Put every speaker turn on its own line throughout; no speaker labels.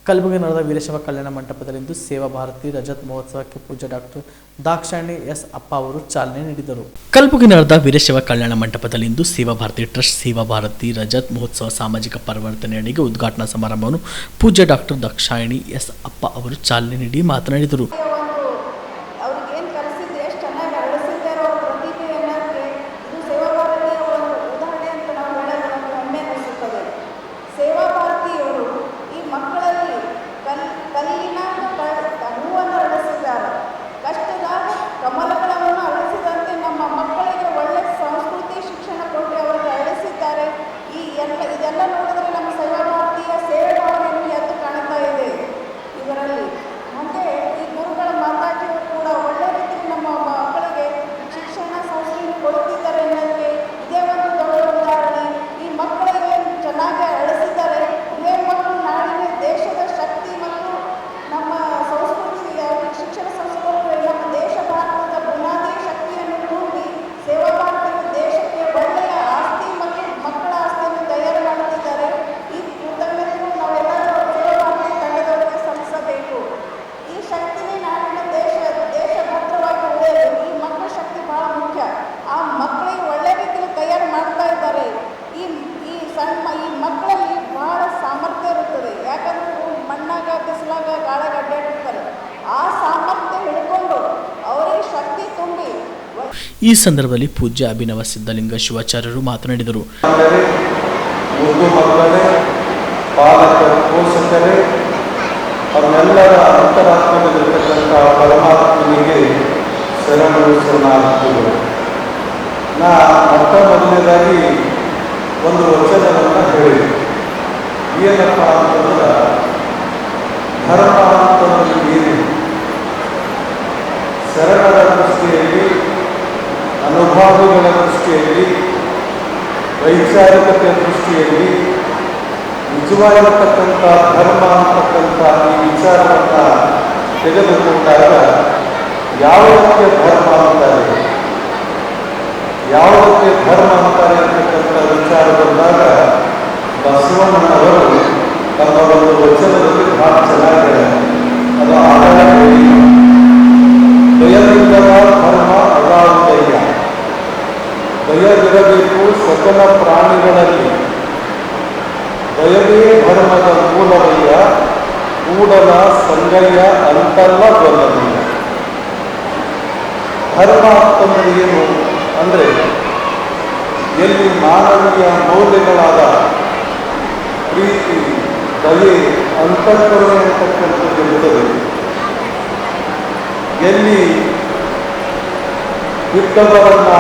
ಕಲಬುರಗಿ ನಗರದ ವೀರಶೈವ ಕಲ್ಯಾಣ ಮಂಟಪದಲ್ಲಿಂದು ಸೇವಾ ಭಾರತಿ ರಜತ್ ಮಹೋತ್ಸವಕ್ಕೆ ಪೂಜ್ಯ ಡಾಕ್ಟರ್ ದಾಕ್ಷಾಯಿಣಿ ಎಸ್ ಅಪ್ಪ ಅವರು ಚಾಲನೆ ನೀಡಿದರು. ಕಲಬುರಗಿ ನಗರದ ವೀರಶೈವ ಕಲ್ಯಾಣ ಮಂಟಪದಲ್ಲಿಂದು ಸೇವಾ ಭಾರತಿ ಟ್ರಸ್ಟ್ ಸೇವಾ ಭಾರತಿ ರಜತ್ ಮಹೋತ್ಸವ ಸಾಮಾಜಿಕ ಪರಿವರ್ತನೆಯಡಿಗೆ ಉದ್ಘಾಟನಾ ಸಮಾರಂಭವನ್ನು ಪೂಜ್ಯ ಡಾಕ್ಟರ್ ದಾಕ್ಷಾಯಿಣಿ ಎಸ್ ಅಪ್ಪ ಅವರು ಚಾಲನೆ ನೀಡಿ ಮಾತನಾಡಿದರು.
ಕಮಲಗಳನ್ನು ಅಳಿಸಿದಂತೆ ನಮ್ಮ ಮಕ್ಕಳಿಗೆ ಒಳ್ಳೆ ಸಂಸ್ಕೃತಿ ಶಿಕ್ಷಣ ಕೊಟ್ಟು ಅವರಿಗೆ ಅಳಿಸಿದ್ದಾರೆ. ಇದೆಲ್ಲ ನೋಡಿದ್ರೆ ನಮ್ಮ ಸೇವಾ ಭಾರತೀಯ ಸೇವೆ ಭಾವನೆಯನ್ನು ಎದ್ದು ಕಾಣ್ತಾ ಇದೆ ಇದರಲ್ಲಿ. ಮುಂದೆ ಈ ಗುರುಗಳ ಮಾತಾಜಿಯವರು ಕೂಡ ಒಳ್ಳೆ ರೀತಿಯಲ್ಲಿ ನಮ್ಮ ಮಕ್ಕಳಿಗೆ ಶಿಕ್ಷಣ ಸಂಸ್ಕೃತಿ ಕೊಡುತ್ತಿದ್ದಾರೆ ಅನ್ನೋದಕ್ಕೆ ಇದೇ ಒಂದು ದೊಡ್ಡ ಉದಾಹರಣೆ. ಈ ಮಕ್ಕಳಿಗೆ ಚೆನ್ನಾಗಿ ಅಳಿಸಿದ್ದಾರೆ. ಇದೇ ಮಕ್ಕಳು ನಾಡಿನ ದೇಶದ ಶಕ್ತಿ ಮತ್ತು ನಮ್ಮ ಸಂಸ್ಕೃತಿ ಶಿಕ್ಷಣ ಸಂಸ್ಕೃತಿ ನಮ್ಮ ದೇಶ ಭಾರತದ ಬುನಾದಿ ಶಕ್ತಿಯನ್ನು ತುಂಬಿ ಸೇವಾ ಭಾರತೀಯ ದೇಶಕ್ಕೆ ಒಳ್ಳೆಯ ಆಸ್ತಿ ಮತ್ತು ಮಕ್ಕಳ ಆಸ್ತಿಯನ್ನು ತಯಾರು ಮಾಡುತ್ತಿದ್ದಾರೆ. ಈ ಕೃತಜ್ಞತೆಯನ್ನು ನಾವೆಲ್ಲರೂ ಸೇವಾ ಭಾರತಿ ತಂಡದವರಿಗೆ ಸಲ್ಲಿಸಬೇಕು. ಈ ಶಕ್ತಿನೇ ನಾಡಿನ ದೇಶ ಭದ್ರವಾಗಿ ಉಳಿಯಲು ಈ ಮಕ್ಕಳ ಶಕ್ತಿ ಬಹಳ ಮುಖ್ಯ. ಆ ಮಕ್ಕಳಿಗೆ ಒಳ್ಳೆ ರೀತಿಯಲ್ಲಿ ತಯಾರು ಮಾಡ್ತಾ ಇದ್ದಾರೆ. ಈ ಮಕ್ಕಳಲ್ಲಿ ಬಹಳ ಸಾಮರ್ಥ್ಯ ಇರುತ್ತದೆ. ಯಾಕಂದರೆ ಮಣ್ಣಾಗ ಬಿಸಿಲಾಗ ಗಾಳಾಗ ಅಡ್ಡಾಡಿರ್ತಾರೆ. ಆ ಸಾಮರ್ಥ್ಯ ಹಿಡ್ಕೊಂಡು ಅವರಿಗೆ ಶಕ್ತಿ ತುಂಬಿ.
ಈ ಸಂದರ್ಭದಲ್ಲಿ ಪೂಜ್ಯ ಅಭಿನವ ಸಿದ್ಧಲಿಂಗ ಶಿವಾಚಾರ್ಯರು ಮಾತನಾಡಿದರು.
ಪಾಲಕರು, ಪೋಷಕರೇ, ಅವರೆಲ್ಲರ ಅಂತರಾತ್ಮದಲ್ಲಿರ್ತಕ್ಕಂಥ ಪರಮಾತ್ಮನಿಗೆ ಶರಣು ಶರಣಾರ್ಥಿಗಳು. ನಾ ಮೊದಲನೇದಾಗಿ ಒಂದು ವಚನವನ್ನು ಹೇಳಿ, ಏನಪ್ಪ ಅಂತಂದ್ರೆ ಧರ್ಮ ಅಂತಂದ್ರೆ ಏನು? ಶರಣರ ದೃಷ್ಟಿಯಲ್ಲಿ, ಅನುಭಾವಿಗಳ ದೃಷ್ಟಿಯಲ್ಲಿ, ವೈಚಾರಿಕತೆಯ ದೃಷ್ಟಿಯಲ್ಲಿ ನಿಜವಾಗಿರತಕ್ಕಂಥ ಧರ್ಮ ಅಂತಕ್ಕಂಥ ಈ ವಿಚಾರವನ್ನು ತೆಗೆದುಕೊಂಡಾಗ ಯಾವುದಕ್ಕೆ ಧರ್ಮ ಅಂತಾರೆ, ಯಾವುದಕ್ಕೆ ಧರ್ಮ ಅಂತಾರೆ ಅಂತಕ್ಕಂಥ ವಿಚಾರ ಬಂದಾಗ ಬಸವಣ್ಣನವರು ತಮ್ಮ ಒಂದು ವಚನದಲ್ಲಿ ಬಹಳ ಚೆನ್ನಾಗಿದೆ. ಅದು ದಯವಿಲ್ಲದ ಧರ್ಮ ಅಗಾಧಯ್ಯ, ದಯವಿರಬೇಕು ಸಕಲ ಪ್ರಾಣಿಗಳಲ್ಲಿ, ದಯವೇ ಧರ್ಮದ ಮೂಲವಯ್ಯ, ಕೂಡಲ ಸಂಗಯ್ಯ ಅಂತಲ್ಲ ಗೊಲ್ಲವಯ್ಯ. ಧರ್ಮ ಅಂತಂದ್ರೆ ಏನು ಅಂದರೆ ಎಲ್ಲಿ ಮಾನವೀಯ ಮೌಲ್ಯಗಳಾದ ಪ್ರೀತಿ, ದಯೆ, ಅಂತಃಕರಣೆ ಅಂತಕ್ಕಂಥದ್ದು ಇರುತ್ತದೆ, ಎಲ್ಲಿ ಬಿಟ್ಟವರನ್ನ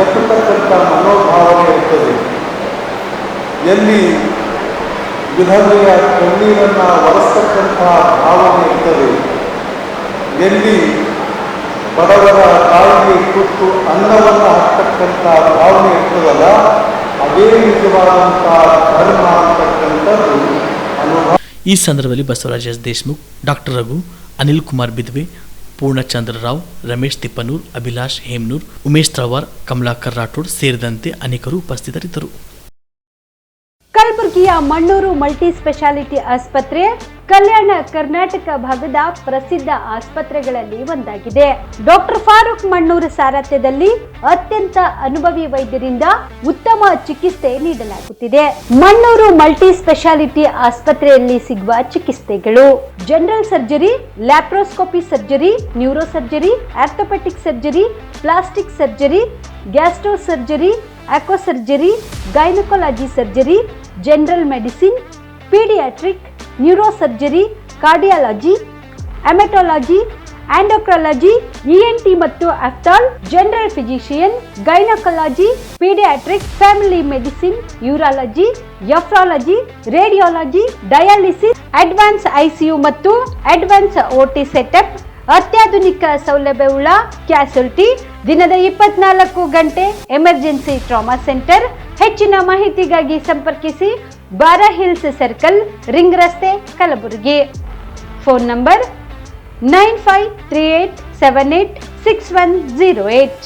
ಎತ್ತತಕ್ಕಂಥ ಮನೋಭಾವನೆ ಇರ್ತದೆ, ಎಲ್ಲಿ ವಿಧವೆಯ ಕಣ್ಣೀರನ್ನು ಒರೆಸ್ತಕ್ಕಂಥ ಭಾವನೆ ಇರ್ತದೆ, ಎಲ್ಲಿ ಬಡವರ ತಾಯಿಗೆ ಕೊಟ್ಟು ಅನ್ನವನ್ನು ಹಾಕ್ತಕ್ಕಂಥ ಭಾವನೆ ಇರ್ತದಲ್ಲ, ಅದೇ ನಿಜವಾದಂಥ ಧರ್ಮ ಅಂತಕ್ಕಂಥದ್ದು ಅನುಭವ.
ಈ ಸಂದರ್ಭದಲ್ಲಿ ಬಸವರಾಜ್ ಎಸ್ ದೇಶಮುಖ್, ಡಾಕ್ಟರ್ ರಘು, ಅನಿಲ್ ಕುಮಾರ್ ಬಿದ್ವೆ, ಪೂರ್ಣಚಂದ್ರ ರಾವ್, ರಮೇಶ್ ತಿಪ್ಪನೂರ್, ಅಭಿಲಾಷ್ ಹೇಮ್ನೂರ್, ಉಮೇಶ್ ತ್ರವಾರ್, ಕಮಲಾಕರ್ ರಾಠೋಡ್ ಸೇರಿದಂತೆ ಅನೇಕರು ಉಪಸ್ಥಿತರಿದ್ದರು.
ಕಲಬುರಗಿಯ ಮಣ್ಣೂರು ಮಲ್ಟಿ ಸ್ಪೆಷಾಲಿಟಿ ಆಸ್ಪತ್ರೆ ಕಲ್ಯಾಣ ಕರ್ನಾಟಕ ಭಾಗದ ಪ್ರಸಿದ್ಧ ಆಸ್ಪತ್ರೆಗಳಲ್ಲಿ ಒಂದಾಗಿದೆ. ಡಾಕ್ಟರ್ ಫಾರೂಕ್ ಮಣ್ಣೂರು ಸಾರಥ್ಯದಲ್ಲಿ ಅತ್ಯಂತ ಅನುಭವಿ ವೈದ್ಯರಿಂದ ಉತ್ತಮ ಚಿಕಿತ್ಸೆ ನೀಡಲಾಗುತ್ತಿದೆ. ಮಣ್ಣೂರು ಮಲ್ಟಿ ಸ್ಪೆಷಾಲಿಟಿ ಆಸ್ಪತ್ರೆಯಲ್ಲಿ ಸಿಗುವ ಚಿಕಿತ್ಸೆಗಳು: general surgery, laparoscopy surgery, neuro surgery, orthopaedic surgery, plastic surgery, gastro surgery, ಆಕ್ವಾ surgery, gynaecology surgery, general medicine, paediatric, neuro surgery, cardiology, haematology, endocrinology, ENT ಮತ್ತು ophthal, general physician, gynaecology, paediatric, family medicine, urology, nephrology, radiology, dialysis, advance ICU ಮತ್ತು advance OT setup, ಅತ್ಯಾಧುನಿಕ ಸೌಲಭ್ಯವುಳ್ಳ ಕ್ಯಾಸುಲಿಟಿ, ದಿನದ 24 ಗಂಟೆ emergency trauma centre. ಹೆಚ್ಚಿನ ಮಾಹಿತಿಗಾಗಿ ಸಂಪರ್ಕಿಸಿ ಬಾರಾ hills circle, ring ರಸ್ತೆ, ಕಲಬುರಗಿ. Phone number 9538786108.